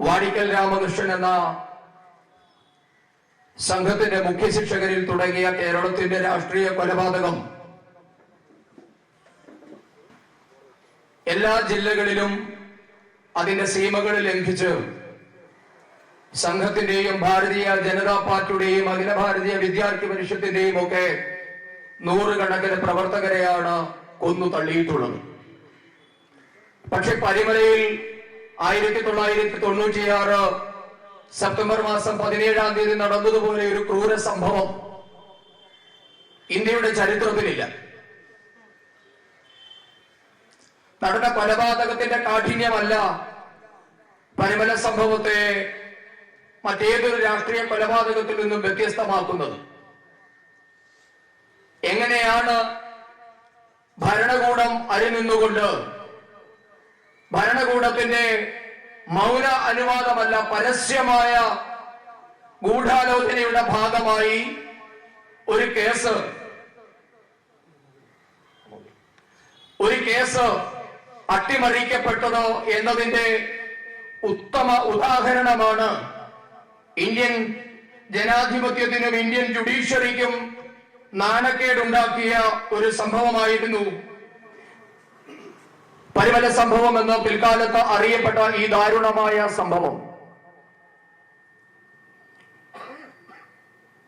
വാടിക്കൽ രാമകൃഷ്ണൻ എന്ന സംഘത്തിന്റെ മുഖ്യ ശിക്ഷകരിൽ തുടങ്ങിയ കേരളത്തിന്റെ രാഷ്ട്രീയ കൊലപാതകം എല്ലാ ജില്ലകളിലും അതിന്റെ സീമകൾ ലംഘിച്ച് സംഘത്തിന്റെയും ഭാരതീയ ജനതാ പാർട്ടിയുടെയും അഖില ഭാരതീയ വിദ്യാർത്ഥി പരിഷത്തിന്റെയും ഒക്കെ നൂറുകണക്കിന് പ്രവർത്തകരെയാണ് കൊന്നു തള്ളിയിട്ടുള്ളത്. പക്ഷെ പരിമലയിൽ 1996 സെപ്റ്റംബർ മാസം 17-ാം തീയതി നടന്നതുപോലെ ഒരു ക്രൂര സംഭവം ഇന്ത്യയുടെ ചരിത്രത്തിലില്ല. നടന്ന കൊലപാതകത്തിന്റെ കാഠിന്യമല്ല പരിമല സംഭവത്തെ മറ്റേതൊരു രാഷ്ട്രീയ കൊലപാതകത്തിൽ നിന്നും വ്യത്യസ്തമാക്കുന്നത്. എങ്ങനെയാണ് ഭരണകൂടം അരിനിന്നുകൊണ്ട് ഭരണകൂടത്തിന്റെ മൗന അനുവാദമല്ല പരസ്യമായ ഗൂഢാലോചനയുടെ ഭാഗമായി ഒരു കേസ് അട്ടിമറിക്കപ്പെട്ടതോ എന്നതിന്റെ ഉത്തമ ഉദാഹരണമാണ് ഇന്ത്യൻ ജനാധിപത്യത്തിനും ഇന്ത്യൻ ജുഡീഷ്യറിക്കും നാണക്കേടുണ്ടാക്കിയ ഒരു സംഭവമായിരുന്നു പരിമല സംഭവം എന്ന് പിൽക്കാലത്ത് അറിയപ്പെട്ട ഈ ദാരുണമായ സംഭവം.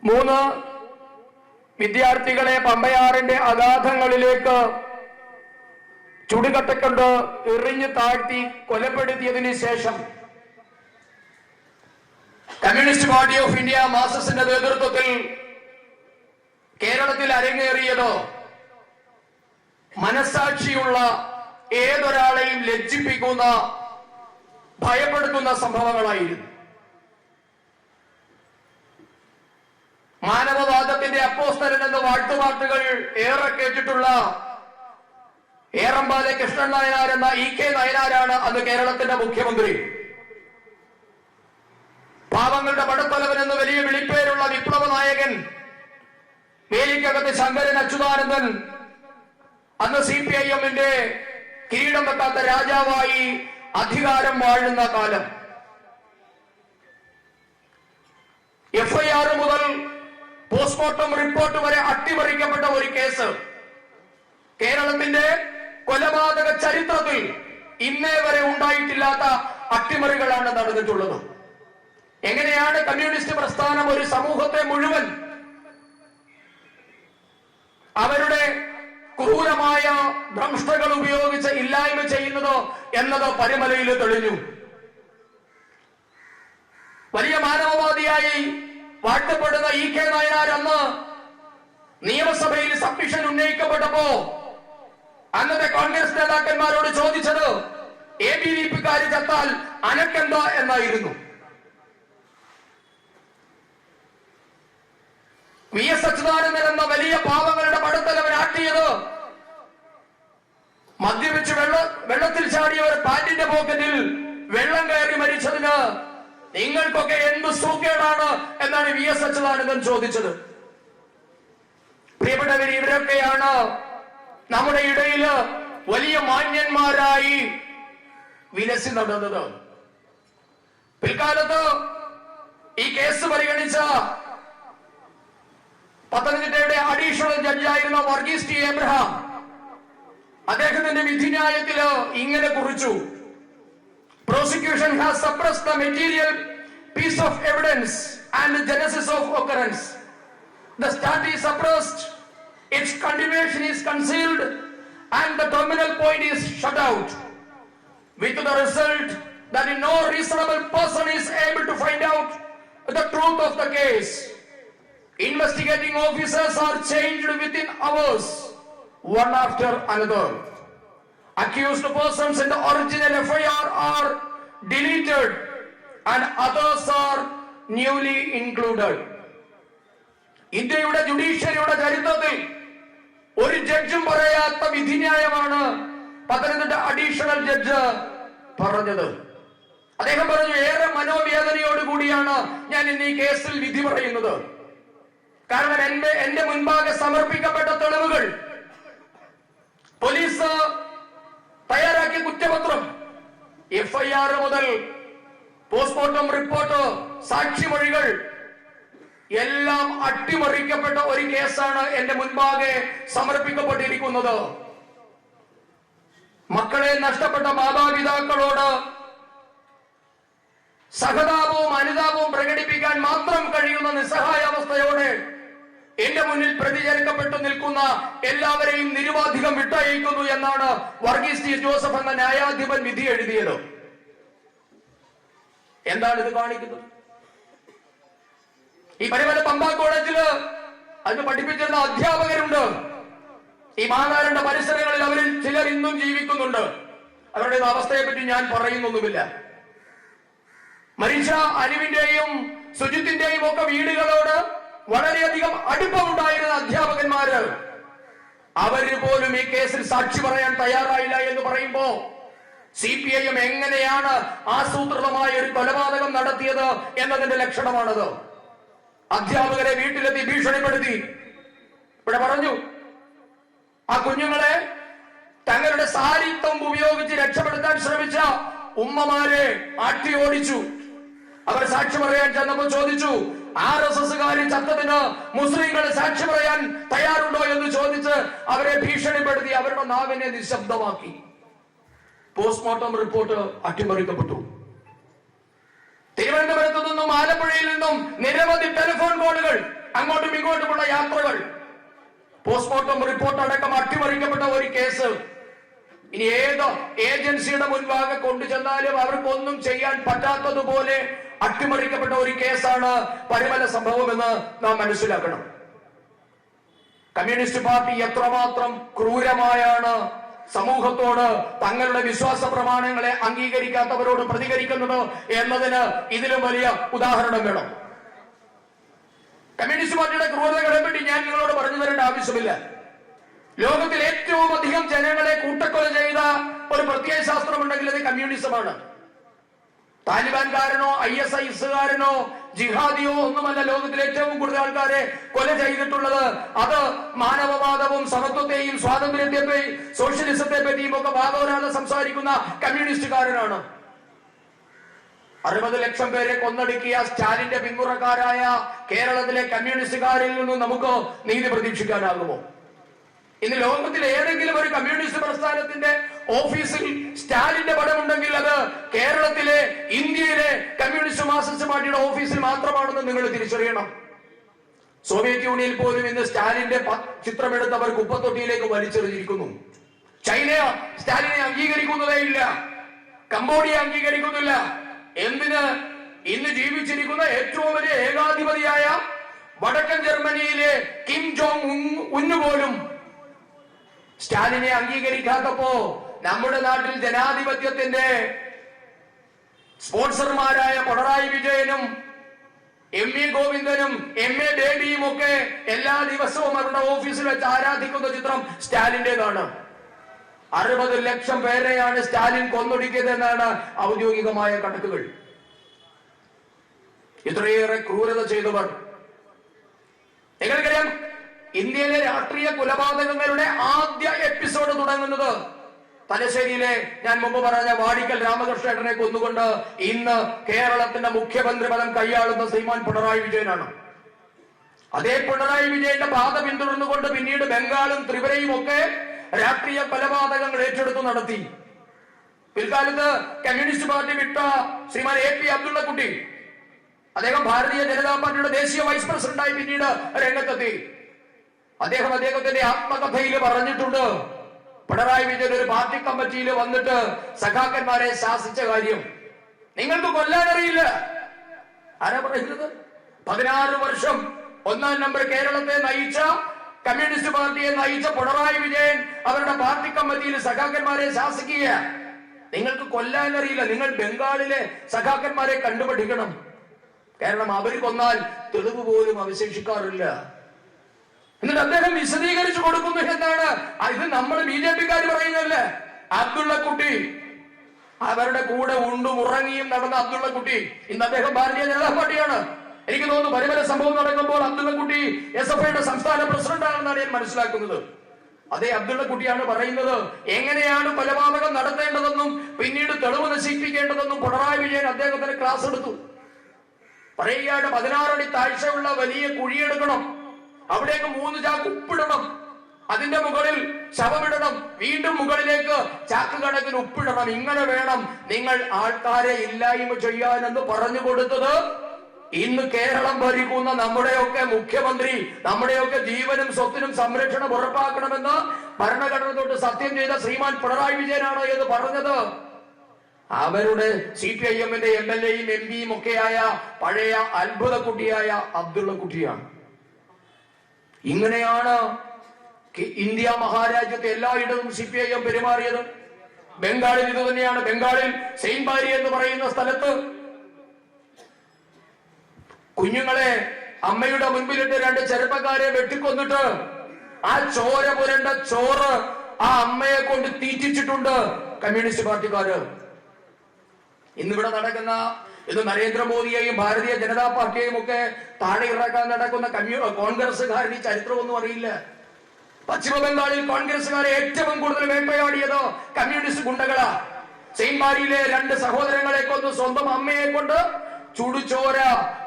3 വിദ്യാർത്ഥികളെ പമ്പയാറിന്റെ അഗാധങ്ങളിലേക്ക് ചുടുകട്ടക്കൊണ്ട് എറിഞ്ഞു താഴ്ത്തി കൊലപ്പെടുത്തിയതിനു ശേഷം കമ്മ്യൂണിസ്റ്റ് പാർട്ടി ഓഫ് ഇന്ത്യ മാർക്സിസ്റ്റിന്റെ നേതൃത്വത്തിൽ കേരളത്തിൽ അരങ്ങേറിയത് മനസാക്ഷിയുള്ള ഏതൊരാളെയും ലജ്ജിപ്പിക്കുന്ന ഭയപ്പെടുത്തുന്ന സംഭവങ്ങളായിരുന്നു. മാനവവാദത്തിന്റെ അപ്പോസ്തലൻ എന്ന വാഴ്ത്തുപാട്ടുകൾ ഏറെ കേട്ടിട്ടുള്ള ഏറമ്പാലെ കൃഷ്ണൻ നായനാർ എന്ന EK നായനാരാണ് അന്ന് കേരളത്തിന്റെ മുഖ്യമന്ത്രി. പാവങ്ങളുടെ പടത്തലവൻ എന്ന് വലിയ വിളിപ്പേരുള്ള വിപ്ലവ നായകൻ വേലിക്കകത്ത് ശങ്കരൻ അച്യുതാനന്ദൻ അന്ന് CPIM-ന്റെ കിരീടം വെക്കാത്ത രാജാവായി അധികാരം വാഴുന്ന കാലം. FIR മുതൽ പോസ്റ്റ്മോർട്ടം റിപ്പോർട്ട് വരെ അട്ടിമറിക്കപ്പെട്ട ഒരു കേസ് കേരളത്തിന്റെ കൊലപാതക ചരിത്രത്തിൽ ഇന്നേ വരെ ഉണ്ടായിട്ടില്ലാത്ത അട്ടിമറികളാണ് നടന്നിട്ടുള്ളത്. എങ്ങനെയാണ് കമ്മ്യൂണിസ്റ്റ് പ്രസ്ഥാനം ഒരു സമൂഹത്തെ മുഴുവൻ അവരുടെ ക്രൂരമായ ധ്വംസകൾ ഉപയോഗിച്ച് ഇല്ലായ്മ ചെയ്യുന്നത് എന്നത് പരിമലയിൽ തെളിഞ്ഞു. വലിയ മാനവവാദിയായി വാഴ്ത്തപ്പെടുന്ന EK നായനാർ അന്ന് നിയമസഭയിൽ സബ്മിഷൻ ഉന്നയിക്കപ്പെട്ടപ്പോ അന്നത്തെ കോൺഗ്രസ് നേതാക്കന്മാരോട് ചോദിച്ചത് ABVP-ക്കാര് ചത്താൽ അനക്കെന്താ എന്നായിരുന്നു. VS അച്യുതാനന്ദൻ എന്ന വലിയ പാവങ്ങളുടെ പടത്തലവൻ ആട്ടിയത് മദ്യപിച്ച് വെള്ളത്തിൽ ചാടിയവർ പാന്റിന്റെ പോക്കറ്റിൽ വെള്ളം കയറി മരിച്ചതിന് നിങ്ങൾക്കൊക്കെ എന്ത് സൂക്കേടാണ് എന്നാണ് VS അച്യുതാനന്ദൻ ചോദിച്ചത്. പ്രിയപ്പെട്ടവർ, ഇവരൊക്കെയാണ് നമ്മുടെ ഇടയിൽ വലിയ മാന്യന്മാരായി വിലസി നടന്നത്. പിൽക്കാലത്ത് ഈ കേസ് പരിഗണിച്ച പത്തനംതിട്ടയുടെ അഡീഷണൽ ജഡ്ജായിരുന്ന വർഗീസ് T. എബ്രഹാം അദ്ദേഹത്തിന്റെ വിധിന്യായത്തിൽ ഇങ്ങനെ കുറിച്ചു: Prosecution has suppressed the material piece of evidence and the genesis of occurrence. The start is suppressed, its continuation is concealed, and the terminal point is shut out, with the result that no reasonable person is able to find out the truth of the case. Investigating officers are changed within hours, one after another. Accused persons in the original FIR are deleted and others are newly included. ഇന്ത്യയുടെ ജുഡീഷ്യറിയുടെ ചരിത്രത്തിൽ ഒരു ജഡ്ജും പറയാത്ത വിധിന്യായമാണ് Pathanamthitta additional judge പറഞ്ഞത്. അദ്ദേഹം പറഞ്ഞു, ഏറെ മനോവേദനയോടുകൂടിയാണ് ഞാൻ ഇന്ന് ഈ കേസിൽ വിധി പറയുന്നത്. കാരണം എന്റെ മുൻപാകെ സമർപ്പിക്കപ്പെട്ട തെളിവുകൾ, പോലീസ് തയ്യാറാക്കിയ കുറ്റപത്രം, FIR മുതൽ പോസ്റ്റ്മോർട്ടം റിപ്പോർട്ട്, സാക്ഷിമൊഴികൾ എല്ലാം അട്ടിമറിക്കപ്പെട്ട ഒരു കേസാണ് എന്റെ മുൻപാകെ സമർപ്പിക്കപ്പെട്ടിരിക്കുന്നത്. മക്കളെ നഷ്ടപ്പെട്ട മാതാപിതാക്കളോട് സഹതാപവും അനുതാപവും പ്രകടിപ്പിക്കാൻ മാത്രം കഴിയുന്ന നിസ്സഹായാവസ്ഥയോടെ എന്റെ മുന്നിൽ പ്രതിചേർക്കപ്പെട്ടു നിൽക്കുന്ന എല്ലാവരെയും നിരുപാധികം വിട്ടയക്കുന്നു എന്നാണ് വർഗീസ് ടി ജോസഫ് എന്ന ന്യായാധിപൻ വിധി എഴുതിയത്. എന്താണ് ഇത് കാണിക്കുന്നത്? ഈ പരിമല പമ്പ കോളേജില് അതിന് പഠിപ്പിച്ചിരുന്ന അധ്യാപകരുണ്ട്. ഈ മാനാരന്റെ പരിസരങ്ങളിൽ അവരിൽ ചിലർ ഇന്നും ജീവിക്കുന്നുണ്ട്. അവരുടെ അവസ്ഥയെ പറ്റി ഞാൻ പറയുന്നൊന്നുമില്ല. മരിച്ച അനുവിന്റെയും സുജിത്തിന്റെയും ഒക്കെ വീടുകളോട് വളരെയധികം അടുപ്പമുണ്ടായിരുന്ന അധ്യാപകന്മാര് അവര് പോലും ഈ കേസിൽ സാക്ഷി പറയാൻ തയ്യാറായില്ല എന്ന് പറയുമ്പോ CPIM എങ്ങനെയാണ് ആസൂത്രിതമായ ഒരു കൊലപാതകം നടത്തിയത് എന്നതിന്റെ ലക്ഷണമാണത്. അധ്യാപകരെ വീട്ടിലെത്തി ഭീഷണിപ്പെടുത്തി. ഇവിടെ പറഞ്ഞു, ആ കുഞ്ഞുങ്ങളെ തങ്ങളുടെ സാരിത്വം ഉപയോഗിച്ച് രക്ഷപ്പെടുത്താൻ ശ്രമിച്ച ഉമ്മമാരെ ആട്ടി ഓടിച്ചു. അവർ സാക്ഷി പറയാൻ ചെന്നപ്പോൾ ചോദിച്ചു, RSSകാര് ചത്തതിന് മുസ്ലിങ്ങളെ സാക്ഷി പറയാൻ തയ്യാറുണ്ടോ എന്ന് ചോദിച്ച് അവരെ ഭീഷണിപ്പെടുത്തി അവരുടെ നാവിനെ നിശബ്ദമാക്കി. Postmortem report അട്ടിമറിക്കപ്പെട്ടു. തിരുവനന്തപുരത്തു നിന്നും ആലപ്പുഴയിൽ നിന്നും നിരവധി ടെലിഫോൺ കോളുകൾ, അങ്ങോട്ടും ഇങ്ങോട്ടുമുള്ള യാത്രകൾ, പോസ്റ്റ്മോർട്ടം റിപ്പോർട്ട് അടക്കം അട്ടിമറിക്കപ്പെട്ട ഒരു കേസ്. ഇനി ഏത് ഏജൻസിയുടെ മുൻപാകെ കൊണ്ടുചെന്നാലും അവർക്കൊന്നും ചെയ്യാൻ പറ്റാത്തതുപോലെ അട്ടിമറിക്കപ്പെട്ട ഒരു കേസാണ് പരിമല സംഭവം എന്ന് നാം മനസ്സിലാക്കണം. കമ്മ്യൂണിസ്റ്റ് പാർട്ടി എത്രമാത്രം ക്രൂരമായാണ് സമൂഹത്തോട് തങ്ങളുടെ വിശ്വാസ പ്രമാണങ്ങളെ അംഗീകരിക്കാത്തവരോട് പ്രതികരിക്കുന്നത് എന്നതിന് ഇതിലും വലിയ ഉദാഹരണം വേണം. കമ്മ്യൂണിസ്റ്റ് പാർട്ടിയുടെ ക്രൂരതകളെ പറ്റി ഞാൻ നിങ്ങളോട് പറഞ്ഞു തരേണ്ട ആവശ്യമില്ല. ലോകത്തിൽ ഏറ്റവും അധികം ജനങ്ങളെ കൂട്ടക്കൊല ചെയ്ത ഒരു പ്രത്യയശാസ്ത്രമുണ്ടെങ്കിൽ അത് കമ്മ്യൂണിസമാണ്. താലിബാൻകാരനോ ISISകാരനോ ജിഹാദിയോ ഒന്നുമല്ല ലോകത്തിൽ ഏറ്റവും കൂടുതൽ ആൾക്കാരെ കൊല ചെയ്തിട്ടുള്ളത്. അത് മാനവവാദവും സമത്വത്തെയും സ്വാതന്ത്ര്യത്തെയും സോഷ്യലിസത്തെ പറ്റിയും ഒക്കെ വാദോരാതെ സംസാരിക്കുന്ന കമ്മ്യൂണിസ്റ്റുകാരനാണ്. 60 ലക്ഷം പേരെ കൊന്നൊടുക്കിയ സ്റ്റാലിന്റെ പിന്മുറക്കാരായ കേരളത്തിലെ കമ്മ്യൂണിസ്റ്റുകാരിൽ നിന്നും നമുക്ക് നീതി പ്രതീക്ഷിക്കാനാകുമോ? ഇന്ന് ലോകത്തിൽ ഏതെങ്കിലും ഒരു കമ്മ്യൂണിസ്റ്റ് പ്രസ്ഥാനത്തിന്റെ ഓഫീസിൽ സ്റ്റാലിന്റെ പടമുണ്ടെങ്കിൽ അത് കേരളത്തിലെ ഇന്ത്യയിലെ കമ്മ്യൂണിസ്റ്റ് മാർക്സിസ്റ്റ് പാർട്ടിയുടെ ഓഫീസിൽ മാത്രമാണെന്ന് നിങ്ങൾ തിരിച്ചറിയണം. സോവിയറ്റ് യൂണിയനിൽ പോലും ഇന്ന് സ്റ്റാലിന്റെ ചിത്രമെടുത്തവർ കുപ്പത്തൊട്ടിയിലേക്ക് വലിച്ചെറിഞ്ഞിരിക്കുന്നു. ചൈന സ്റ്റാലിനെ അംഗീകരിക്കുന്നതേ ഇല്ല. കംബോഡിയ അംഗീകരിക്കുന്നില്ല. എന്തിന്? ഇന്ന് ജീവിച്ചിരിക്കുന്ന ഏറ്റവും വലിയ ഏകാധിപതിയായ വടക്കൻ ജർമ്മനിയിലെ കിം ജോങ് ഉന്ന് പോലും സ്റ്റാലിനെ അംഗീകരിക്കാത്തപ്പോ നമ്മുടെ നാട്ടിൽ ജനാധിപത്യത്തിന്റെ സ്പോൺസർമാരായ പിണറായി വിജയനും MV ഗോവിന്ദനും MA ബേബിയും ഒക്കെ എല്ലാ ദിവസവും അവരുടെ ഓഫീസിൽ വെച്ച് ആരാധിക്കുന്ന ചിത്രം സ്റ്റാലിന്റേതാണ്. 60 ലക്ഷം പേരെയാണ് സ്റ്റാലിൻ കൊന്നൊടുക്കിയതെന്നാണ് ഔദ്യോഗികമായ കണക്കുകൾ. ഇത്രയേറെ ക്രൂരത ചെയ്തവർ. നിങ്ങൾക്കറിയാം, ഇന്ത്യയിലെ രാഷ്ട്രീയ കൊലപാതകങ്ങളുടെ ആദ്യ എപ്പിസോഡ് തുടങ്ങുന്നത് തലശ്ശേരിയിലെ ഞാൻ മുമ്പ് പറഞ്ഞ വാടിക്കൽ രാമകൃഷ്ണനെ കൊന്നുകൊണ്ട് ഇന്ന് കേരളത്തിന്റെ മുഖ്യമന്ത്രി പദം കൈയാളുന്ന ശ്രീമാൻ പിണറായി വിജയനാണ്. അതേ പിണറായി വിജയന്റെ പാത പിന്തുടർന്നുകൊണ്ട് പിന്നീട് ബംഗാളും ത്രിപുരയും ഒക്കെ രാഷ്ട്രീയ കൊലപാതകങ്ങൾ ഏറ്റെടുത്തു നടത്തി. പിൽക്കാലത്ത് കമ്മ്യൂണിസ്റ്റ് പാർട്ടി വിട്ട ശ്രീമാൻ AP അബ്ദുള്ളക്കുട്ടി, അദ്ദേഹം ഭാരതീയ ജനതാ പാർട്ടിയുടെ ദേശീയ വൈസ് പ്രസിഡന്റായി പിന്നീട് രംഗത്തെത്തി. അദ്ദേഹത്തിന്റെ ആത്മകഥയിൽ പറഞ്ഞിട്ടുണ്ട്, പിണറായി വിജയൻ ഒരു പാർട്ടി കമ്മിറ്റിയിൽ വന്നിട്ട് സഖാക്കന്മാരെ ശാസിച്ച കാര്യം നിങ്ങൾക്ക് കൊല്ലാനറിയില്ല. ആരാ പറയുന്നത്? 16 വർഷം 1-ാം നമ്പർ കേരളത്തെ നയിച്ച കമ്മ്യൂണിസ്റ്റ് പാർട്ടിയെ നയിച്ച പിണറായി വിജയൻ അവരുടെ പാർട്ടി കമ്മിറ്റിയിൽ സഖാക്കന്മാരെ ശാസിക്കുക. നിങ്ങൾക്ക് കൊല്ലാനറിയില്ല. നിങ്ങൾ ബംഗാളിലെ സഖാക്കന്മാരെ കണ്ടുപഠിക്കണം. കാരണം അവർ കൊന്നാൽ തെളിവ് പോലും അവശേഷിക്കാറില്ല. എന്നിട്ട് അദ്ദേഹം വിശദീകരിച്ചു കൊടുക്കുന്നു എന്നാണ്. ഇത് നമ്മൾ BJPക്കാർ പറയുന്നല്ലേ. അബ്ദുള്ളക്കുട്ടി, അവരുടെ കൂടെ ഉണ്ടും ഉറങ്ങിയും നടന്ന അബ്ദുള്ളക്കുട്ടി ഇന്ന് അദ്ദേഹം ഭാരതീയ ജനതാ പാർട്ടിയാണ്. എനിക്ക് തോന്നുന്നു പരിമല സംഭവം നടക്കുമ്പോൾ അബ്ദുള്ളക്കുട്ടി SFIയുടെ സംസ്ഥാന പ്രസിഡന്റാണെന്നാണ് ഞാൻ മനസ്സിലാക്കുന്നത്. അതേ അബ്ദുള്ള കുട്ടിയാണ് പറയുന്നത്. എങ്ങനെയാണ് കൊലപാതകം നടത്തേണ്ടതെന്നും പിന്നീട് തെളിവ് നശിപ്പിക്കേണ്ടതെന്നും പിണറായി വിജയൻ അദ്ദേഹത്തിന് ക്ലാസ് എടുത്തു. പറയുകയാണ് 16 അടി താഴ്ചയുള്ള വലിയ കുഴിയെടുക്കണം, അവിടേക്ക് 3 ചാക്ക് ഉപ്പിടണം, അതിന്റെ മുകളിൽ ശവമിടണം, വീണ്ടും മുകളിലേക്ക് ചാക്ക് കണക്കിന് ഉപ്പിടണം. ഇങ്ങനെ വേണം നിങ്ങൾ ആൾക്കാരെ ഇല്ലായ്മ ചെയ്യാനെന്ന് പറഞ്ഞു കൊടുത്തത് ഇന്ന് കേരളം ഭരിക്കുന്ന നമ്മുടെയൊക്കെ മുഖ്യമന്ത്രി, നമ്മുടെയൊക്കെ ജീവനും സ്വത്തിനും സംരക്ഷണം ഉറപ്പാക്കണമെന്ന് ഭരണഘടന തൊട്ട് സത്യം ചെയ്ത ശ്രീമാൻ പിണറായി വിജയനാണ് എന്ന് പറഞ്ഞത് അവരുടെ CPIM-ന്റെ MLA-യും MP-യും ഒക്കെയായ പഴയ അത്ഭുത കുട്ടിയായ അബ്ദുള്ള കുട്ടിയാണ്. ഇങ്ങനെയാണ് ഇന്ത്യ മഹാരാജ്യത്തെ എല്ലായിടത്തും CPIM പെരുമാറിയത്. ബംഗാളിൽ ഇത് തന്നെയാണ്. ബംഗാളിൽ സെയിൻബാരി എന്ന് പറയുന്ന സ്ഥലത്ത് കുഞ്ഞുങ്ങളെ അമ്മയുടെ മുൻപിലിട്ട് 2 ചെറുപ്പക്കാരെ വെട്ടിക്കൊന്നിട്ട് ആ ചോര പുരണ്ട ചോറ് ആ അമ്മയെ കൊണ്ട് തീറ്റിച്ചിട്ടുണ്ട് കമ്മ്യൂണിസ്റ്റ് പാർട്ടിക്കാര്. ഇന്നിവിടെ നടക്കുന്ന ഇത് നരേന്ദ്രമോദിയെയും ഭാരതീയ ജനതാ പാർട്ടിയെയും ഒക്കെ താഴെ ഇറക്കാൻ നടക്കുന്ന കോൺഗ്രസ്സുകാരുടെ ഈ ചരിത്രമൊന്നും അറിയില്ല. പശ്ചിമ ബംഗാളിൽ കോൺഗ്രസ്സുകാരെ ഏറ്റവും കൂടുതൽ വേട്ടയാടിയത് കമ്മ്യൂണിസ്റ്റ് ഗുണ്ടകളാ. സെയിൻബാരിയിലെ 2 സഹോദരങ്ങളെ കൊന്ന് സ്വന്തം അമ്മയെ കൊണ്ട് ചുടുചോര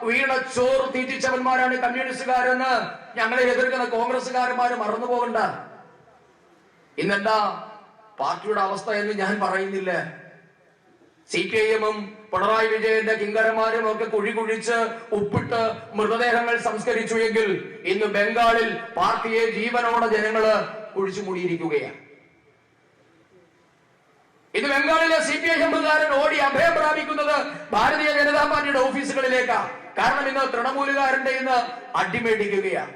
വീണ ചോറ് തീറ്റിച്ചവന്മാരാണ് കമ്മ്യൂണിസ്റ്റുകാരെന്ന് ഞങ്ങളെ എതിർക്കുന്ന കോൺഗ്രസ്സുകാരന്മാര് മറന്നു പോകണ്ട. ഇന്നെന്താ പാർട്ടിയുടെ അവസ്ഥ എന്ന് ഞാൻ പറയുന്നില്ല. CPIM-ഉം പിണറായി വിജയന്റെ കിങ്കരന്മാരും ഒക്കെ കുഴി കുഴിച്ച് ഉപ്പിട്ട് മൃതദേഹങ്ങൾ സംസ്കരിച്ചു എങ്കിൽ ഇന്ന് ബംഗാളിൽ പാർട്ടിയെ ജീവനോടെ ജനങ്ങള് കുഴിച്ചു മൂടിയിരിക്കുകയാണ്. ഇത് ബംഗാളിലെ CPIM-കാരൻ ഓടി അഭയം പ്രാപിക്കുന്നത് ഭാരതീയ ജനതാ പാർട്ടിയുടെ ഓഫീസുകളിലേക്കാണ്. കാരണം ഇന്ന് തൃണമൂലുകാരന്റെ ഇന്ന് അടിമേടിക്കുകയാണ്.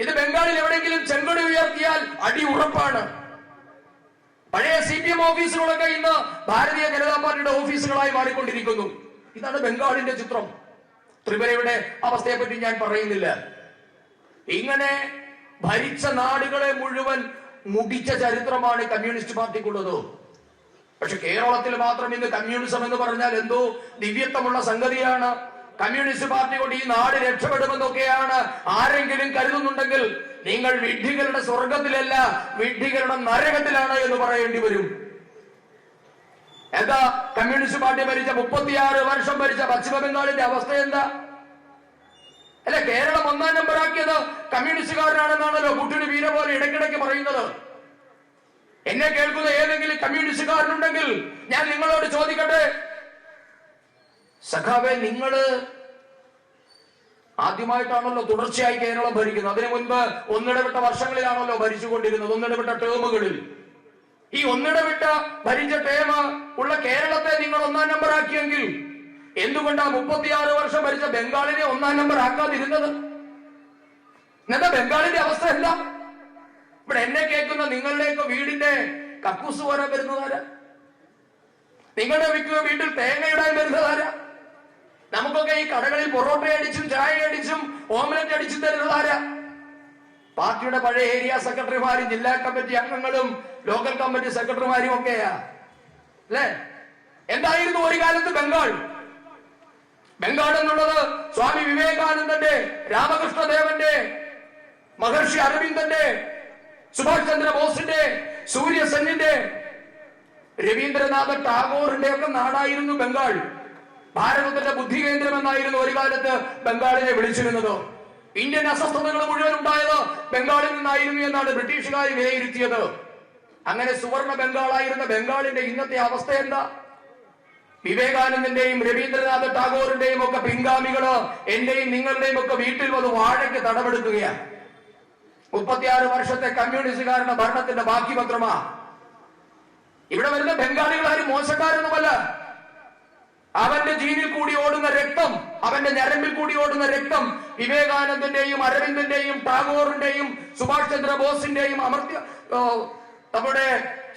ഇത് ബംഗാളിൽ എവിടെയെങ്കിലും ചെങ്കൊടി ഉയർത്തിയാൽ അടി ഉറപ്പാണ്. പഴയ CPM ഓഫീസുകളൊക്കെ ഇന്ന് ഭാരതീയ ജനതാ പാർട്ടിയുടെ ഓഫീസുകളായി മാറിക്കൊണ്ടിരിക്കുന്നു. ഇതാണ് ബംഗാളിന്റെ ചിത്രം. ത്രിപുരയുടെ അവസ്ഥയെ പറ്റി ഞാൻ പറയുന്നില്ല. ഇങ്ങനെ ഭരിച്ച നാടുകളെ മുഴുവൻ മുടിച്ച ചരിത്രമാണ് കമ്മ്യൂണിസ്റ്റ് പാർട്ടിക്കുള്ളത്. പക്ഷെ കേരളത്തിൽ മാത്രം ഇന്ന് കമ്മ്യൂണിസം എന്ന് പറഞ്ഞാൽ എന്തോ ദിവ്യത്വമുള്ള സംഗതിയാണ്. കമ്മ്യൂണിസ്റ്റ് പാർട്ടി കൊണ്ട് ഈ നാട് രക്ഷപ്പെടുമെന്നൊക്കെയാണ് ആരെങ്കിലും കരുതുന്നുണ്ടെങ്കിൽ നിങ്ങൾ വിഡ്ഢികളുടെ സ്വർഗത്തിലല്ല, വിഡ്ഢികളുടെ നരകത്തിലാണ് എന്ന് പറയേണ്ടി വരും. എന്താ കമ്മ്യൂണിസ്റ്റ് പാർട്ടി ഭരിച്ച 36 വർഷം ഭരിച്ച പശ്ചിമ ബംഗാളിന്റെ അവസ്ഥ എന്താ? അല്ല, കേരളം 1-ാം നമ്പറാക്കിയത് കമ്മ്യൂണിസ്റ്റുകാരനാണെന്നാണല്ലോ കുട്ടിയുടെ വീര പോലെ ഇടയ്ക്കിടയ്ക്ക് പറയുന്നത്. എന്നെ കേൾക്കുന്ന ഏതെങ്കിലും കമ്മ്യൂണിസ്റ്റുകാരനുണ്ടെങ്കിൽ ഞാൻ നിങ്ങളോട് ചോദിക്കട്ടെ, സഖാവെ, നിങ്ങള് ആദ്യമായിട്ടാണല്ലോ തുടർച്ചയായി കേരളം ഭരിക്കുന്നത്. അതിനു മുൻപ് ഒന്നിടവിട്ട വർഷങ്ങളിലാണല്ലോ ഭരിച്ചുകൊണ്ടിരുന്നത്, ഒന്നിടവിട്ട ടേമുകളിൽ. ഈ ഒന്നിടവിട്ട ഭരിച്ച ടേം ഉള്ള കേരളത്തെ നിങ്ങൾ 1-ാം നമ്പർ ആക്കിയെങ്കിൽ എന്തുകൊണ്ടാ 36 വർഷം ഭരിച്ച ബംഗാളിനെ 1-ാം നമ്പർ ആക്കാതിരുന്നത്? എന്താ ബംഗാളിന്റെ അവസ്ഥ എന്താ? ഇവിടെ എന്നെ കേൾക്കുന്ന നിങ്ങളുടെയൊക്കെ വീടിന്റെ കക്കൂസ് പോരാൻ വരുന്നതാരാ? നിങ്ങളുടെ വീട്ടിൽ തേങ്ങ ഇടാൻ വരുന്നതാരാ? നമുക്കൊക്കെ ഈ കടകളിൽ പൊറോട്ട അടിച്ചും ചായ അടിച്ചും ഓംലെറ്റ് അടിച്ചും തരുന്നതാരാ? പാർട്ടിയുടെ പഴയ ഏരിയ സെക്രട്ടറിമാരും ജില്ലാ കമ്മിറ്റി അംഗങ്ങളും ലോക്കൽ കമ്മിറ്റി സെക്രട്ടറിമാരും ഒക്കെയാ അല്ലെ? എന്തായിരുന്നു ഒരു കാലത്ത് ബംഗാൾ? ബംഗാൾ എന്നുള്ളത് സ്വാമി വിവേകാനന്ദന്റെ, രാമകൃഷ്ണദേവന്റെ, മഹർഷി അരവിന്ദന്റെ, സുഭാഷ് ചന്ദ്രബോസിന്റെ, സൂര്യസെന്നിന്റെ, രവീന്ദ്രനാഥ ടാഗോറിന്റെ ഒക്കെ നാടായിരുന്നു ബംഗാൾ. ഭാരതത്തിന്റെ ബുദ്ധി കേന്ദ്രം എന്നായിരുന്നു ഒരു കാലത്ത് ബംഗാളിനെ വിളിച്ചിരുന്നത്. ഇന്ത്യൻ അസ്വസ്ഥതകൾ മുഴുവൻ ഉണ്ടായത് ബംഗാളിൽ നിന്നായിരുന്നു എന്നാണ് ബ്രിട്ടീഷുകാർ വിലയിരുത്തിയത്. അങ്ങനെ സുവർണ ബംഗാളായിരുന്ന ബംഗാളിന്റെ ഇന്നത്തെ അവസ്ഥ എന്താ? വിവേകാനന്ദന്റെയും രവീന്ദ്രനാഥ ടാഗോറിന്റെയും ഒക്കെ പിൻഗാമികള് എന്റെയും നിങ്ങളുടെയും ഒക്കെ വീട്ടിൽ വന്ന് വാഴയ്ക്ക് തടവെടുക്കുകയാണ്. 36 വർഷത്തെ കമ്മ്യൂണിസ്റ്റുകാരുടെ ഭരണത്തിന്റെ ബാക്കി പത്രമാ. ഇവിടെ വരുന്ന ബംഗാളികൾ ആരും മോശക്കാരൊന്നുമല്ല. അവന്റെ ജീനിൽ കൂടി ഓടുന്ന രക്തം, അവന്റെ ഞരമ്പിൽ കൂടി ഓടുന്ന രക്തം വിവേകാനന്ദന്റെയും അരവിന്ദന്റെയും ടാഗോറിന്റെയും സുഭാഷ് ചന്ദ്രബോസിന്റെയും നമ്മുടെ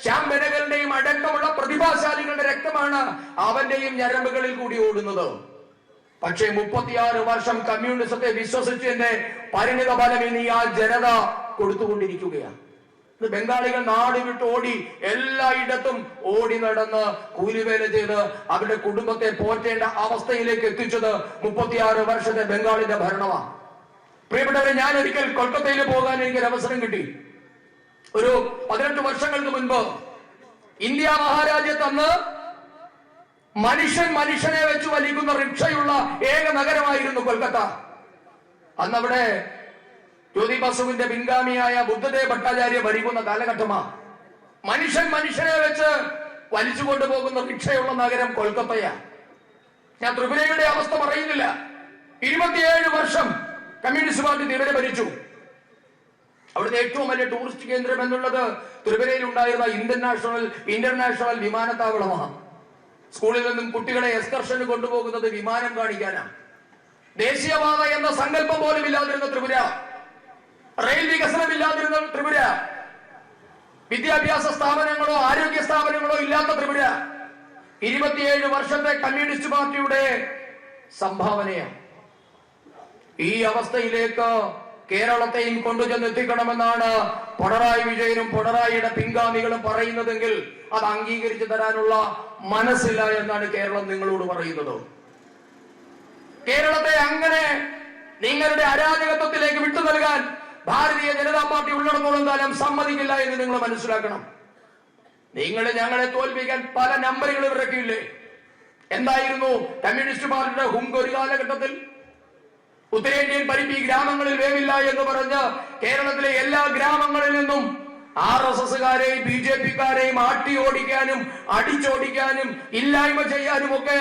ശ്യാം ബെനഗലിന്റെയും അടക്കമുള്ള പ്രതിഭാശാലികളുടെ രക്തമാണ് അവന്റെയും ഞരമ്പുകളിൽ കൂടി ഓടുന്നത്. പക്ഷേ 36 വർഷം കമ്മ്യൂണിസത്തെ വിശ്വസിച്ചതിന്റെ പരിണിത ഫലം ഇനി ആ ജനത കൊടുത്തുകൊണ്ടിരിക്കുകയാണ്. ബംഗാളികൾ നാട് വിട്ട് ഓടി എല്ലായിടത്തും ഓടി നടന്ന് കൂലിവേല ചെയ്ത് അവരുടെ കുടുംബത്തെ പോറ്റേണ്ട അവസ്ഥയിലേക്ക് എത്തിച്ചത് 36 വർഷത്തെ ബംഗാളിന്റെ ഭരണമാണ്. പ്രിയപ്പെട്ടവരെ, ഞാൻ ഒരിക്കൽ കൊൽക്കത്തയിൽ പോകാൻ എനിക്കൊരു അവസരം കിട്ടി. ഒരു 18 വർഷങ്ങൾക്ക് മുൻപ് ഇന്ത്യ മഹാരാജ്യത്ത് അന്ന് മനുഷ്യനെ വെച്ച് വലിക്കുന്ന റിക്ഷയുള്ള ഏക നഗരമായിരുന്നു കൊൽക്കത്ത. അന്ന് അവിടെ ജ്യോതി ബസുവിന്റെ പിൻഗാമിയായ ബുദ്ധദേവ് ഭട്ടാചാര്യ ഭരിക്കുന്ന കാലഘട്ടമാണ്. മനുഷ്യനെ വെച്ച് വലിച്ചു കൊണ്ടുപോകുന്ന റിക്ഷയുള്ള നഗരം കൊൽക്കത്തയാണ്. ഞാൻ ത്രിപുരയുടെ അവസ്ഥ പറയുന്നില്ല. 27 വർഷം കമ്മ്യൂണിസ്റ്റ് പാർട്ടി ത്രിപുര ഭരിച്ചു. അവിടുത്തെ ഏറ്റവും വലിയ ടൂറിസ്റ്റ് കേന്ദ്രം എന്നുള്ളത് ത്രിപുരയിൽ ഉണ്ടായിരുന്ന ഇന്റർനാഷണൽ വിമാനത്താവളമാണ്. സ്കൂളിൽ നിന്നും കുട്ടികളെ എക്സ്കർഷന് കൊണ്ടുപോകുന്നത് വിമാനം കാണിക്കാനാണ്. ദേശീയപാത എന്ന സങ്കല്പം പോലും ഇല്ലാതിരുന്ന ത്രിപുര, റെയിൽ വികസനമില്ലാതിരുന്ന ത്രിപുര, വിദ്യാഭ്യാസ സ്ഥാപനങ്ങളോ ആരോഗ്യ സ്ഥാപനങ്ങളോ ഇല്ലാത്ത ത്രിപുര 27 വർഷത്തെ കമ്മ്യൂണിസ്റ്റ് പാർട്ടിയുടെ സംഭാവനയാണ്. ഈ അവസ്ഥയിലേക്ക് കേരളത്തെയും കൊണ്ടുചെന്നെത്തിക്കണമെന്നാണ് പിണറായി വിജയനും പിണറായിയുടെ പിൻഗാമികളും പറയുന്നതെങ്കിൽ അത് അംഗീകരിച്ചു തരാനുള്ള മനസ്സില്ല എന്നാണ് കേരളം നിങ്ങളോട് പറയുന്നത്. കേരളത്തെ അങ്ങനെ നിങ്ങളുടെ അരാജകത്വത്തിലേക്ക് വിട്ടു നൽകാൻ ഭാരതീയ ജനതാ പാർട്ടി ഉള്ളിടത്തോളം കാലം സമ്മതിക്കില്ല എന്ന് നിങ്ങൾ മനസ്സിലാക്കണം. നിങ്ങൾ ഞങ്ങളെ തോൽപ്പിക്കാൻ പല നമ്പറുകൾ ഇറക്കിയില്ലേ? എന്തായിരുന്നു കമ്മ്യൂണിസ്റ്റ് പാർട്ടിയുടെ ഹുങ്ക് ഒരു കാലഘട്ടത്തിൽ? ഉത്തരേന്ത്യയിൽ പരിപ്പി ഗ്രാമങ്ങളിൽ വേവില്ല എന്ന് പറഞ്ഞ് കേരളത്തിലെ എല്ലാ ഗ്രാമങ്ങളിൽ നിന്നും RSSകാരെയും BJPക്കാരെയും ആട്ടി ഓടിക്കാനും അടിച്ചോടിക്കാനും ഇല്ലായ്മ ചെയ്യാനും ഒക്കെ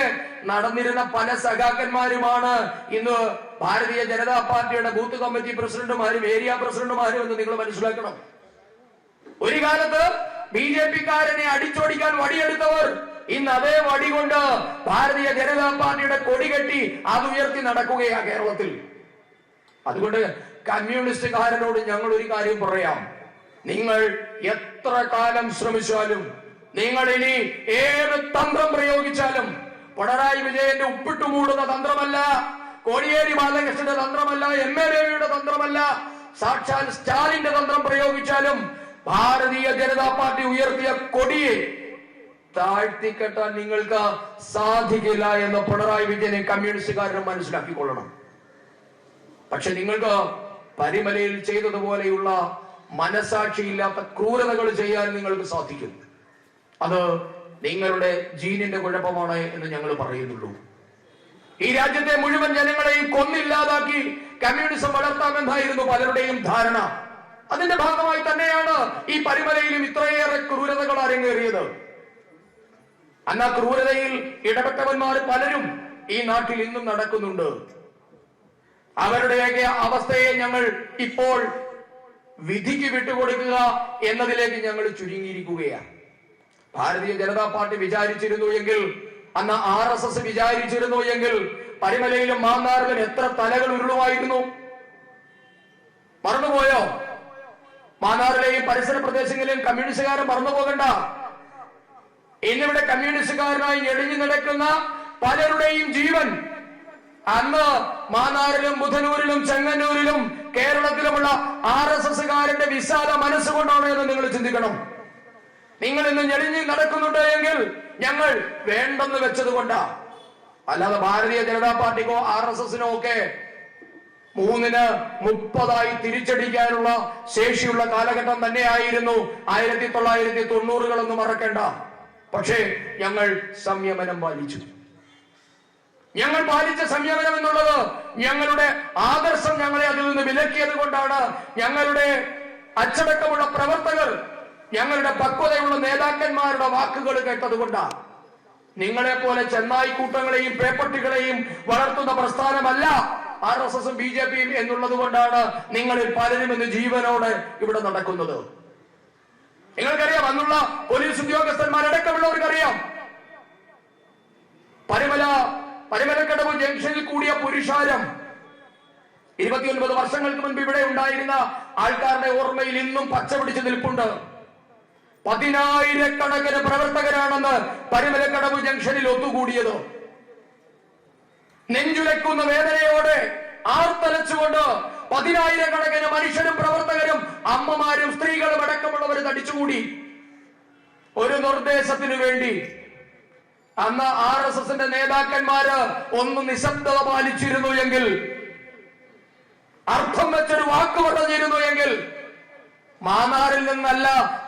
നടന്നിരുന്ന പല സഖാക്കന്മാരുമാണ് ഇന്ന് ഭാരതീയ ജനതാ പാർട്ടിയുടെ ബൂത്ത് കമ്മിറ്റി പ്രസിഡന്റുമാരും ഏരിയ പ്രസിഡന്റുമാരും എന്ന് നിങ്ങൾ മനസ്സിലാക്കണം. ഒരു കാലത്ത് BJPക്കാരനെ അടിച്ചോടിക്കാൻ വടിയെടുത്തവർ ഇന്ന് അതേ വടി കൊണ്ട് ഭാരതീയ ജനതാ പാർട്ടിയുടെ കൊടി കെട്ടി അത് ഉയർത്തി നടക്കുകയാണ് കേരളത്തിൽ. അതുകൊണ്ട് കമ്മ്യൂണിസ്റ്റുകാരനോട് ഞങ്ങൾ ഒരു കാര്യം പറയാം. നിങ്ങൾ എത്ര കാലം ശ്രമിച്ചാലും, നിങ്ങൾ ഇനി ഏത് തന്ത്രം പ്രയോഗിച്ചാലും, പിണറായി വിജയന്റെ ഉപ്പിട്ടു മൂടുന്ന തന്ത്രമല്ല, കോടിയേരി ബാലകൃഷ്ണന്റെ തന്ത്രമല്ല, MLA-യുടെ തന്ത്രമല്ല, സാക്ഷാൽ സ്റ്റാലിന്റെ തന്ത്രം പ്രയോഗിച്ചാലും ഭാരതീയ ജനതാ പാർട്ടി ഉയർത്തിയ കൊടിയെ താഴ്ത്തിക്കെട്ടാൻ നിങ്ങൾക്ക് സാധിക്കില്ല എന്ന് പിണറായി വിജയനെ കമ്മ്യൂണിസ്റ്റുകാരനും മനസ്സിലാക്കിക്കൊള്ളണം. പക്ഷെ നിങ്ങൾക്ക് പരിമലയിൽ ചെയ്തതുപോലെയുള്ള മനസാക്ഷിയില്ലാത്ത ക്രൂരതകൾ ചെയ്യാൻ നിങ്ങൾക്ക് സാധിക്കും. അത് നിങ്ങളുടെ ജീനിന്റെ കുഴപ്പമാണ് എന്ന് ഞങ്ങൾ പറയുന്നുള്ളൂ. ഈ രാജ്യത്തെ മുഴുവൻ ജനങ്ങളെയും കൊന്നില്ലാതാക്കി കമ്മ്യൂണിസം വളർത്താമെന്നായിരുന്നു പലരുടെയും ധാരണ. അതിന്റെ ഭാഗമായി തന്നെയാണ് ഈ പരിമലയിലും ഇത്രയേറെ ക്രൂരതകൾ അരങ്ങേറിയത്. അന്ന് ആ ക്രൂരതയിൽ ഇടപെട്ടവന്മാർ പലരും ഈ നാട്ടിൽ ഇന്നും നടക്കുന്നുണ്ട്. അവരുടെയൊക്കെ അവസ്ഥയെ ഞങ്ങൾ ഇപ്പോൾ വിധിക്ക് വിട്ടുകൊടുക്കുക എന്നതിലേക്ക് ഞങ്ങൾ ചുരുങ്ങിയിരിക്കുകയാണ്. ഭാരതീയ ജനതാ പാർട്ടി വിചാരിച്ചിരുന്നു എങ്കിൽ, അന്ന് RSS വിചാരിച്ചിരുന്നു എങ്കിൽ പരിമലയിലും മാന്നാറിലും എത്ര തലകൾ ഉരുളുമായിരുന്നു? മറന്നുപോയോ? മാന്നാറിലെയും പരിസര പ്രദേശങ്ങളിലെയും കമ്മ്യൂണിസ്റ്റുകാരൻ മറന്നുപോകണ്ട. ഇന്നിവിടെ കമ്മ്യൂണിസ്റ്റുകാരനായി ഞെളിഞ്ഞു നടക്കുന്ന പലരുടെയും ജീവൻ അന്ന് മാന്നാറിലും ബുധനൂരിലും ചെങ്ങന്നൂരിലും കേരളത്തിലുമുള്ള RSSകാരന്റെ വിശാല മനസ്സുകൊണ്ടാണ് എന്ന് നിങ്ങൾ ചിന്തിക്കണം. നിങ്ങൾ ഇന്ന് ഞെളിഞ്ഞു നടക്കുന്നുണ്ട് എങ്കിൽ ഞങ്ങൾ വേണ്ടെന്ന് വെച്ചത് കൊണ്ടാ. അല്ലാതെ ഭാരതീയ ജനതാ പാർട്ടിക്കോ RSSനോ ഒക്കെ 3-ന് 30 തിരിച്ചടിക്കാനുള്ള ശേഷിയുള്ള കാലഘട്ടം തന്നെയായിരുന്നു 1990-കളെന്ന് മറക്കേണ്ട. പക്ഷേ ഞങ്ങൾ സംയമനം പാലിച്ചു. ഞങ്ങൾ പാലിച്ച സംയമനം എന്നുള്ളത് ഞങ്ങളുടെ ആദർശം ഞങ്ങളെ അതിൽ നിന്ന് വിലക്കിയത് കൊണ്ടാണ്. ഞങ്ങളുടെ അച്ചടക്കമുള്ള പ്രവർത്തകർ, ഞങ്ങളുടെ പക്വതയുള്ള നേതാക്കന്മാരുടെ വാക്കുകൾ കേട്ടത് കൊണ്ടാണ്. നിങ്ങളെ പോലെ ചെന്നായിക്കൂട്ടങ്ങളെയും പേപ്പട്ടികളെയും വളർത്തുന്ന പ്രസ്ഥാനമല്ല RSSും BJPയും എന്നുള്ളത് കൊണ്ടാണ് നിങ്ങളിൽ പലരും ഇന്ന് ജീവനോടെ ഇവിടെ നടക്കുന്നത്. നിങ്ങൾക്കറിയാം, അന്നുള്ള പോലീസ് ഉദ്യോഗസ്ഥന്മാരടക്കമുള്ളവർക്കറിയാം, പരിമലക്കടവ് ജംഗ്ഷനിൽ കൂടിയ പുരുഷാരം 29 വർഷങ്ങൾക്ക് മുൻപ് ഇവിടെ ഉണ്ടായിരുന്ന ആൾക്കാരുടെ ഓർമ്മയിൽ ഇന്നും പച്ച പിടിച്ച് നിൽപ്പുണ്ട്. 10,000-കണക്കിന് പ്രവർത്തകരാണെന്ന് പരിമലക്കടവ് ജംഗ്ഷനിൽ ഒത്തുകൂടിയത്. നെഞ്ചുലയ്ക്കുന്ന വേദനയോടെ ആർത്തലച്ചുകൊണ്ട് 10,000-കണക്കിന് മനുഷ്യരും പ്രവർത്തകരും അമ്മമാരും സ്ത്രീകളും അടക്കമുള്ളവർ തടിച്ചുകൂടി ഒരു നിർദ്ദേശത്തിനു വേണ്ടി. അന്ന് RSSന്റെ നേതാക്കന്മാര് ഒന്ന് നിശബ്ദത പാലിച്ചിരുന്നു എങ്കിൽ, അർത്ഥം വെച്ചൊരു വാക്ക് പറഞ്ഞിരുന്നു എങ്കിൽ മാന്നാറിൽ നിന്നല്ല,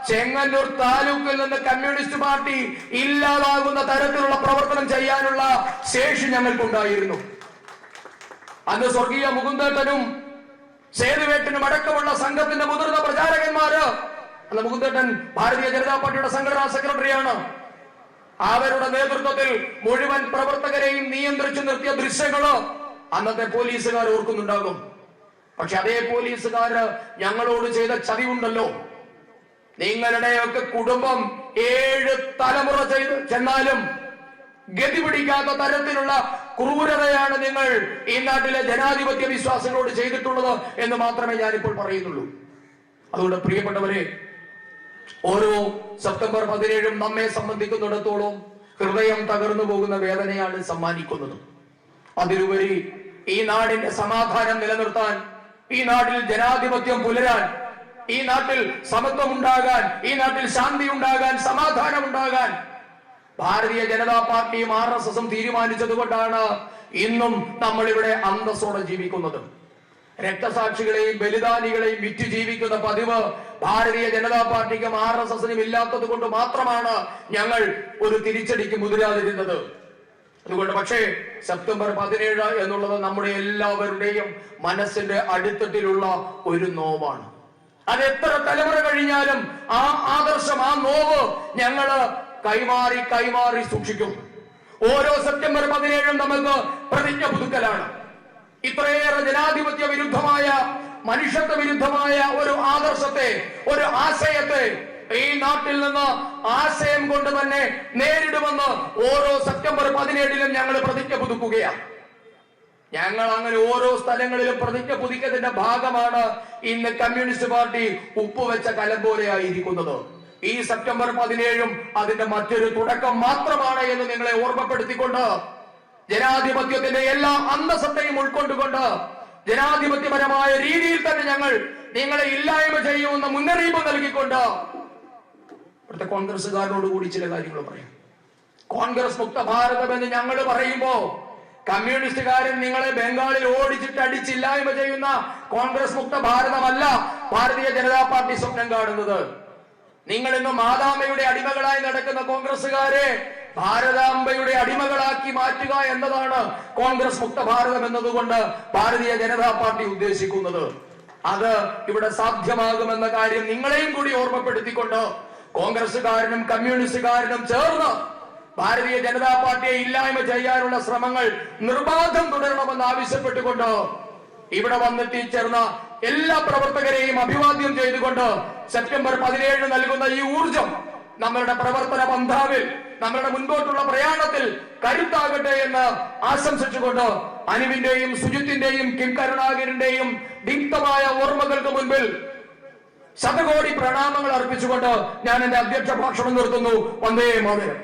ചെങ്ങന്നൂർ താലൂക്കിൽ നിന്ന് കമ്മ്യൂണിസ്റ്റ് പാർട്ടി ഇല്ലാതാകുന്ന തരത്തിലുള്ള പ്രവർത്തനം ചെയ്യാനുള്ള ശേഷി ഞങ്ങൾക്കുണ്ടായിരുന്നു. അന്ന് സ്വർഗീയ മുകുന്ദേട്ടനും സേതുവേട്ടനും അടക്കമുള്ള സംഘത്തിന്റെ മുതിർന്ന പ്രചാരകന്മാര്, അന്ന് മുകുന്ദേട്ടൻ ഭാരതീയ ജനതാ പാർട്ടിയുടെ സംഘടനാ സെക്രട്ടറിയാണ്, അവരുടെ നേതൃത്വത്തിൽ മുഴുവൻ പ്രവർത്തകരെയും നിയന്ത്രിച്ചു നിർത്തിയ ദൃശ്യങ്ങള് അന്നത്തെ പോലീസുകാർ ഓർക്കുന്നുണ്ടാകും. പക്ഷെ അതേ പോലീസുകാര് ഞങ്ങളോട് ചെയ്ത ചതിവുണ്ടല്ലോ. നിങ്ങളുടെയൊക്കെ കുടുംബം 7 തലമുറ ചെന്നാലും ഗതി പിടിക്കാത്ത തരത്തിലുള്ള ക്രൂരതയാണ് നിങ്ങൾ ഈ നാട്ടിലെ ജനാധിപത്യ വിശ്വാസങ്ങളോട് ചെയ്തിട്ടുള്ളത് എന്ന് മാത്രമേ ഞാനിപ്പോൾ പറയുന്നുള്ളൂ. അതുകൊണ്ട് പ്രിയപ്പെട്ടവരെ, ഓരോ സെപ്റ്റംബർ 17 നമ്മെ സംബന്ധിക്കുന്നിടത്തോളം ഹൃദയം തകർന്നു പോകുന്ന വേദനയാണ് സമ്മാനിക്കുന്നത്. അതിലുപരി ഈ നാടിന്റെ സമാധാനം നിലനിർത്താൻ, ഈ നാട്ടിൽ ജനാധിപത്യം പുലരാൻ, ഈ നാട്ടിൽ സമത്വം ഉണ്ടാകാൻ, ഈ നാട്ടിൽ ശാന്തി ഉണ്ടാകാൻ, സമാധാനം ഉണ്ടാകാൻ ഭാരതീയ ജനതാ പാർട്ടിയും RSSും തീരുമാനിച്ചത് കൊണ്ടാണ് ഇന്നും നമ്മൾ ഇവിടെ അന്തസ്സോടെ ജീവിക്കുന്നത്. രക്തസാക്ഷികളെയും ബലിദാനികളെയും വിറ്റ് ജീവിക്കുന്ന പതിവ് ഭാരതീയ ജനതാ പാർട്ടിക്കും RSSനും ഇല്ലാത്തത് കൊണ്ട് മാത്രമാണ് ഞങ്ങൾ ഒരു തിരിച്ചടിക്ക് മുതിരാതിരുന്നത്. അതുകൊണ്ട് പക്ഷേ സെപ്റ്റംബർ 17 എന്നുള്ളത് നമ്മുടെ എല്ലാവരുടെയും മനസ്സിന്റെ അടിത്തട്ടിലുള്ള ഒരു നോവാണ്. അത് എത്ര തലമുറ കഴിഞ്ഞാലും ആ ആദർശം, ആ നോവ് ഞങ്ങള് കൈമാറി സൂക്ഷിക്കും. ഓരോ സെപ്റ്റംബർ 17 നമുക്ക് പ്രതിജ്ഞ പുതുക്കലാണ്. ഇത്രയേറെ ജനാധിപത്യ വിരുദ്ധമായ, മനുഷ്യത്വ വിരുദ്ധമായ ഒരു ആദർശത്തെ, ഒരു ആശയത്തെ ഈ നാട്ടിൽ നിന്ന് ആശയം കൊണ്ട് തന്നെ നേരിടുമെന്ന് ഓരോ സെപ്റ്റംബർ 17 ഞങ്ങൾ പ്രതിജ്ഞ പുതുക്കുകയാണ്. ഞങ്ങൾ അങ്ങനെ ഓരോ സ്ഥലങ്ങളിലും പ്രതിജ്ഞ പുതുക്കിയതിന്റെ ഭാഗമാണ് ഇന്ന് കമ്മ്യൂണിസ്റ്റ് പാർട്ടി ഉപ്പുവെച്ച കലം പോലെയായിരിക്കുന്നത്. ഈ സെപ്റ്റംബർ 17 അതിന്റെ മറ്റൊരു തുടക്കം മാത്രമാണ് എന്ന് നിങ്ങളെ ഓർമ്മപ്പെടുത്തിക്കൊണ്ട്, ജനാധിപത്യത്തിന്റെ എല്ലാ അന്തസ്സത്തെയും ഉൾക്കൊണ്ടുകൊണ്ട്, ജനാധിപത്യപരമായ രീതിയിൽ തന്നെ ഞങ്ങൾ നിങ്ങളെ ഇല്ലായ്മ ചെയ്യുമെന്ന മുന്നറിയിപ്പ് നൽകിക്കൊണ്ട് ഇവിടുത്തെ കോൺഗ്രസുകാരോട് കൂടി ചില കാര്യങ്ങൾ പറയാം. കോൺഗ്രസ് മുക്ത ഭാരതം എന്ന് ഞങ്ങൾ പറയുമ്പോ കമ്മ്യൂണിസ്റ്റുകാരൻ നിങ്ങളെ ബംഗാളിൽ ഓടിച്ചിട്ട് അടിച്ചില്ലായ്മ ചെയ്യുന്ന കോൺഗ്രസ് മുക്ത ഭാരതമല്ല ഭാരതീയ ജനതാ പാർട്ടി സ്വപ്നം കാണുന്നത്. നിങ്ങൾ ഇന്ന് മാതാമ്മയുടെ അടിമകളായി നടക്കുന്ന കോൺഗ്രസുകാരെ ഭാരതാംബയുടെ അടിമകളാക്കി മാറ്റുക എന്നതാണ് കോൺഗ്രസ് മുക്ത ഭാരതം എന്നതുകൊണ്ട് ഭാരതീയ ജനതാ പാർട്ടി ഉദ്ദേശിക്കുന്നത്. അത് ഇവിടെ സാധ്യമാകുമെന്ന കാര്യം നിങ്ങളെയും കൂടി ഓർമ്മപ്പെടുത്തിക്കൊണ്ട് കോൺഗ്രസുകാരനും കമ്മ്യൂണിസ്റ്റുകാരനും ചേർന്ന് ഭാരതീയ ജനതാ പാർട്ടിയെ ഇല്ലായ്മ ചെയ്യാനുള്ള ശ്രമങ്ങൾ നിർബാധം തുടരണമെന്ന് ആവശ്യപ്പെട്ടുകൊണ്ട് ഇവിടെ വന്നെത്തിച്ചേർന്ന എല്ലാ പ്രവർത്തകരെയും അഭിവാദ്യം ചെയ്തുകൊണ്ട് സെപ്റ്റംബർ 17 നൽകുന്ന ഈ ഊർജം നമ്മളുടെ പ്രവർത്തന പന്ഥാവിൽ, നമ്മളുടെ മുൻപോട്ടുള്ള പ്രയാണത്തിൽ കരുത്താകട്ടെ എന്ന് ആശംസിച്ചുകൊണ്ട് അനുവിന്റെയും സുജിത്തിന്റെയും കിം കരുണാകരന്റെയും ദീപ്തമായ ഓർമ്മകൾക്ക് മുൻപിൽ ശതകോടി പ്രണാമങ്ങൾ അർപ്പിച്ചുകൊണ്ട് ഞാൻ എന്റെ അധ്യക്ഷ ഭാഷണം നിർത്തുന്നു. വന്ദേ മാതരം.